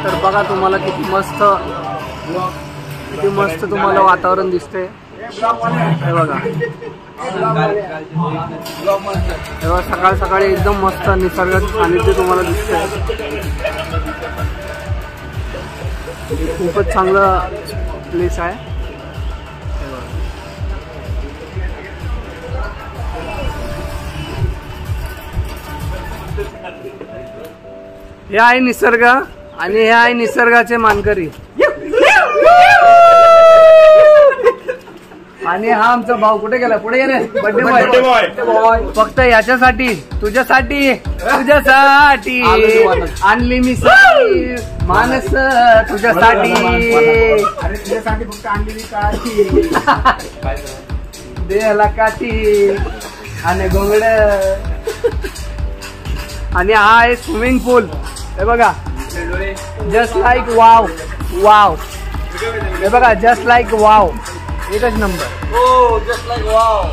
तर बघा तुम्हाला किती मस्त तुम्हाला वातावरण दिसते। हे बघा सकाळ सकाळी एकदम मस्त निसर्ग सानिध्य तुम्हाला दिसतंय। खूपच चांगलं प्लेस आहे। हे आहे निसर्ग आणि हे आहे निसर्गाचे मानकरी आणि हा आमचा भाऊ कुठे गेला? पुढे गेले बर्थडे बॉय। फक्त याच्यासाठी तुझ्यासाठी आणली मी मानस तुझ्यासाठी फक्त आणलेली काठी देला काठी आणि घोंगड। आणि हा आहे स्विमिंग पूल। हे बघा जस्ट लाईक वाव वाव। हे बघा जस्ट लाईक वाव, एकच नंबर। हो जस्ट लाईक वाव।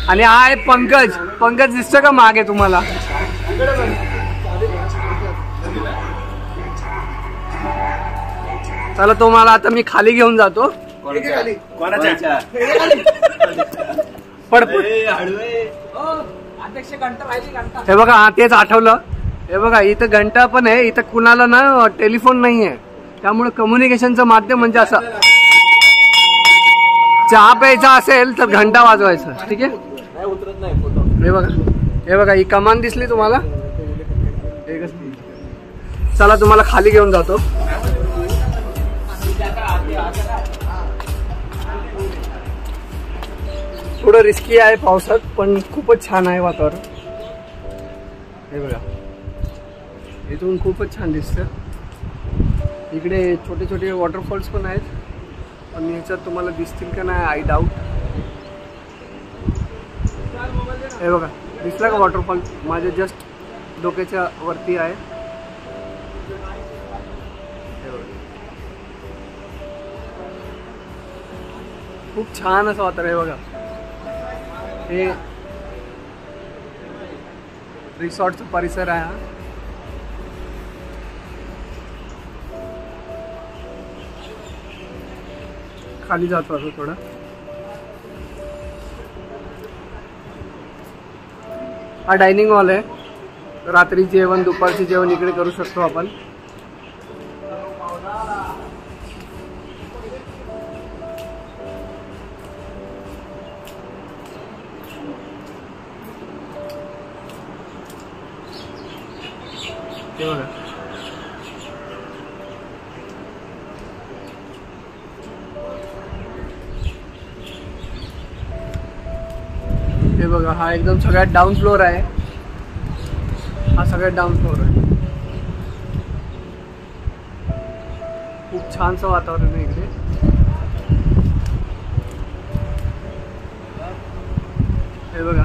आणि हा आहे पंकज। पंकज दिसतो का मागे तुम्हाला? चला तुम्हाला आता मी खाली घेऊन जातो। पड हे बघा हा तेच आठवलं। हे बघा इथं घंटा पण आहे, इथं कुणाला ना टेलिफोन नाही आहे, त्यामुळे कम्युनिकेशनचं माध्यम म्हणजे असं चहा प्यायचा असेल तर घंटा वाजवायचं, ठीक आहे? उतरत नाही फोटो। हे बघा ही कमान दिसली तुम्हाला? चला तुम्हाला खाली घेऊन जातो। थोडं रिस्की आहे पावसात, पण खूपच छान आहे वातावरण। हे बघा इथून खूपच छान दिसतं। इकडे छोटे छोटे वॉटरफॉल्स पण आहेत, पण ह्याच्यात तुम्हाला दिसतील का नाही आय डाऊट। हे बघा दिसला का वॉटरफॉल? माझ्या जस्ट डोक्याच्या वरती आहे। खूप छान असं वातावरण आहे बघा। हे रिसॉर्टचा परिसर आहे हा। खाली जातो असं थोडं। हा डायनिंग हॉल आहे, रात्री जेवण दुपारचे जेवण इकडे करू शकतो आपण। हे बघा हा एकदम सगळ्यात डाऊन फ्लोर आहे। हा सगळ्यात डाऊन फ्लोर आहे। खूप छानसं वातावरण आहे इकडे। हे बघा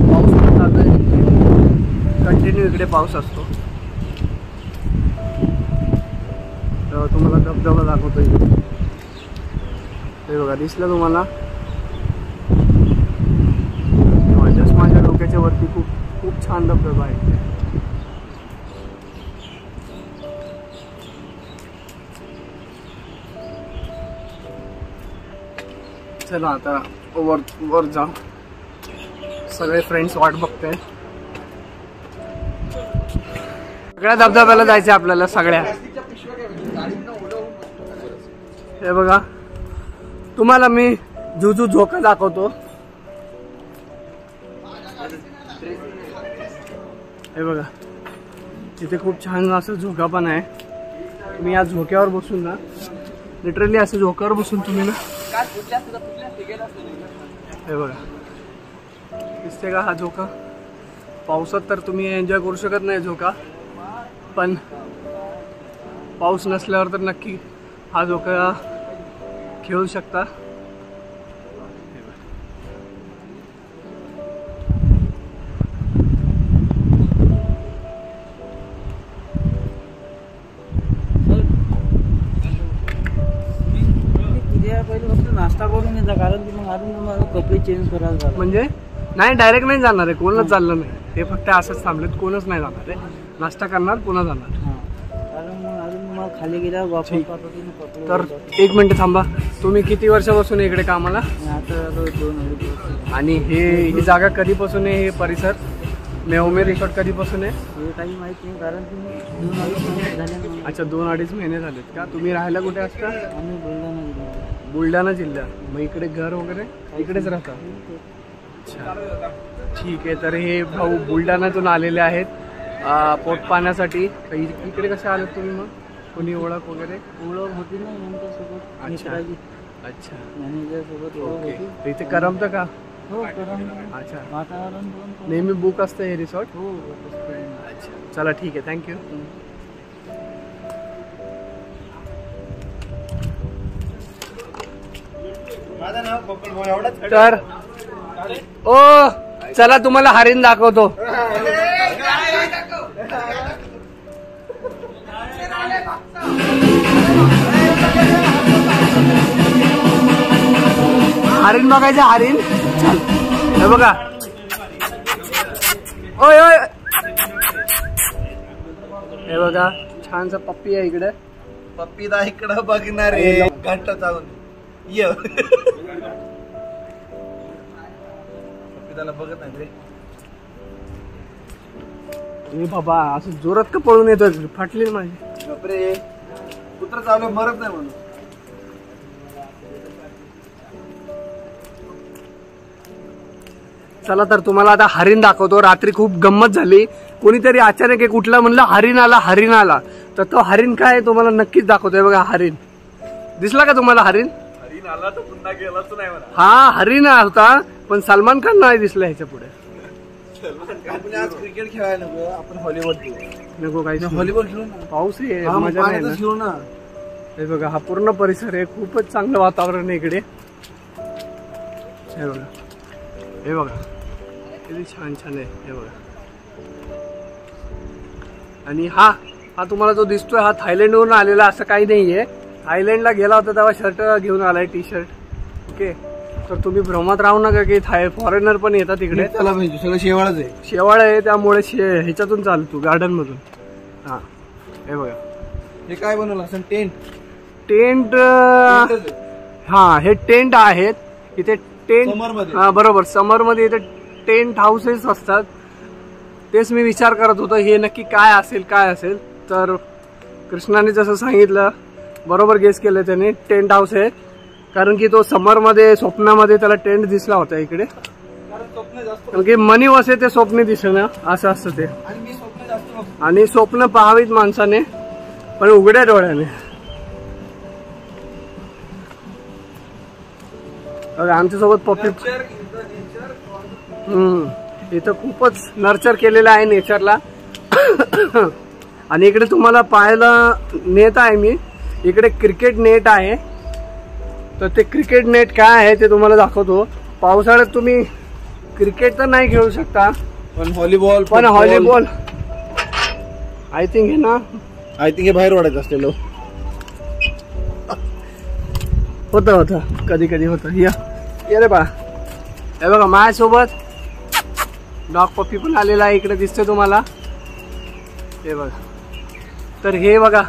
पाऊस पण चालू आहे, कंटिन्यू इकडे पाऊस असतो। तर तुम्हाला धबधबा दाखवतो इकडे। हे बघा दिसलं तुम्हाला? जस्ट माझ्या डोक्याच्या वरती खूप छान धबधबा आहे। चला आता वर जा, सगळे फ्रेंड्स वाट बघते। सगळ्या धबधब्याला जायचं आपल्याला सगळ्या। हे बघा तुम्हाला मी जुजू झोका दाखवतो। हे बघा इथे खूप छान असं झोका पण आहे। तुम्ही या झोक्यावर बसून ना, लिटरली असं झोक्यावर बसून तुम्ही ना, हे बघा दिसते का हा झोका? पावसात तर तुम्ही एन्जॉय करू शकत नाही झोका, पण पाऊस नसल्यावर तर नक्की हा झोका खेळू शकता। पहिले फक्त नाश्ता करून करून येतात, कारण की मग अजून तुम्हाला कपडे चेंज करायला जातात. म्हणजे नाही डायरेक्ट नाही जाणार आहे, कोणच चाललं नाही, ते फक्त असंच थांबलेत, कोणच नाही जाणार आहे, नाश्ता करणार पुन्हा जाणार. हां, कारण मग अजून तुम्हाला खाली गेल्यावर वापस कपडे. तर 1 मिनिट थांबा, तुम्ही किती वर्षापासून आहे इकडे कामाला? आता 2-2.5 वर्ष. आणि ही जागा कधीपासून आहे, हे परिसर मेवमे रिसॉर्ट कधीपासून आहे? हे काही माहित नाही, कारण की 2-2.5 महिने झाले ना. अच्छा 2-2.5 महिने झालेत का? तुम्ही राहायला कुठे असता? आम्ही बुलढाणा जिल्ह्यात. बुलढाणा जिल्ह्यात. मग इकडे घर वगैरे इकडेच राहता? अच्छा ठीक आहे. तर हे भाऊ बुलढाण्यातून आलेले आहेत पोट पाण्यासाठी. इकडे कसे आलेत तुम्ही? मग कोणी ओळख वगैरे? ओळख होती ना यांच्यासोबत. अच्छा. मित्राची, अच्छा मॅनेजरसोबत ओळख ओके. होती. तर इथे करमतं का? हो करम. अच्छा. वातावरण पण नेहमी बुक असतं हे रिसॉर्ट? हो असतं. अच्छा चला ठीक आहे, थँक्यू. माझं नाव गोकुळ भाऊ, एवढंच. तर ओ चला तुम्हाला हरिण दाखवतो. हरिण बघायचं, हरिण. चल हे बघा. ओय ओय हे बघा, छानसा पप्पी आहे इकडे. पप्पीदा इकडं बघणार आहे, घंटा चालून ये. पप्पीदाला बघत नाही रे. ए बाबा असं जोरात का पळून येतोय? फाटली ना माझी. बापरे, कुत्र चालू मरत नाही म्हणून. चला तर तुम्हाला आता हरिण दाखवतो. रात्री खूप गंमत झाली, कोणीतरी अचानक एक उठला, म्हणलं हरिण आला, हरिण आला. तर तो हरिण काय तुम्हाला नक्कीच दाखवतोय. बघा हरिण दिसला का तुम्हाला? हरिण हरिण आला तर पुन्हा गेलाच नाही म्हणा. हा हरिण होता, पण सलमान खान नाही दिसला ह्याच्या पुढे. आपण आज क्रिकेट खेळायला नको, आपण व्हॉलीबॉल खेळू. नको काही व्हॉलीबॉल खेळू ना. पाऊस आहे, हा, मग मजा नाही ना. पाण्यातच खेळू ना. हे बघा हा पूर्ण परिसर आहे, खूपच चांगलं वातावरण आहे इकडे. हे बघा, हे बघा किती छान छान आहे. हे बघा. आणि हा तुम्हाला जो दिसतोय हा थायलंडवरून आलेला असं काही नाहीये. थायलंडला गेला होता तेव्हा शर्ट घेऊन आलाय, टी शर्ट. ओके. तर तुम्ही भ्रमात राहू नका की फॉरेनर पण येतात इकडे. त्याला पाहिजे, सगळं शेवाळच आहे. शेवाळ आहे, त्यामुळे ह्याच्यातून चालतो गार्डन मधून. हा हे बघा, हे काय बनवलं असं? टेंट. टेंट. हा हे टेंट आहेत इथे. टेंट समरमध्ये. हा बरोबर, समर मध्ये इथे टेंट हाऊसेस असतात. तेच मी विचार करत होतो हे नक्की काय असेल काय असेल. तर कृष्णाने जसं सांगितलं बरोबर गेस केलं त्याने, टेंट हाऊस आहे. कारण की तो समर मध्ये स्वप्नामध्ये त्याला टेंट दिसला होता इकडे. कारण की मनी वसे ते स्वप्ने दिसेना, असं असतं ते. आणि स्वप्न पाहावीत माणसाने, पण उघड्या डोळ्याने. आमच्यासोबत पप्पी. इथं खूपच नर्चर केलेलं आहे नेचरला. आणि इकडे तुम्हाला पाहायला नेट आहे मी, इकडे क्रिकेट नेट आहे. तर ते क्रिकेट नेट काय आहे ते तुम्हाला दाखवतो. पावसाळ्यात तुम्ही क्रिकेट तर नाही खेळू शकता, पण व्हॉलीबॉल. पण व्हॉलीबॉल आय थिंक हे ना, आय थिंक हे बाहेर वाढायचं असलेलं होतं कधी कधी होतं. ये रे बा. हे बघा माझ्यासोबत डॉग पप्पी पण आलेला आहे, इकडे दिसतोय तुम्हाला. हे बघा. तर हे बघा,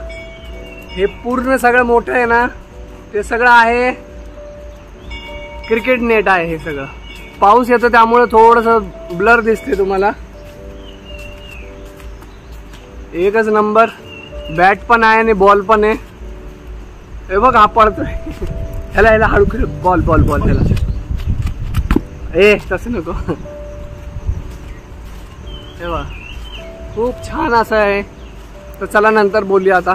हे पूर्ण सगळं मोठं आहे ना, ते सगळं आहे क्रिकेट नेट आहे. हे सगळं पाऊस येतो त्यामुळे थोडस ब्लर दिसते तुम्हाला. एकच नंबर. बॅट पण आहे आणि बॉल पण आहे. हे बघ हा पडतोय. ह्याला हळू खेळ. बॉल ह्याला. ए तसं नको. हे बघ खूप छान असं आहे. तर चला नंतर बोलूया आता.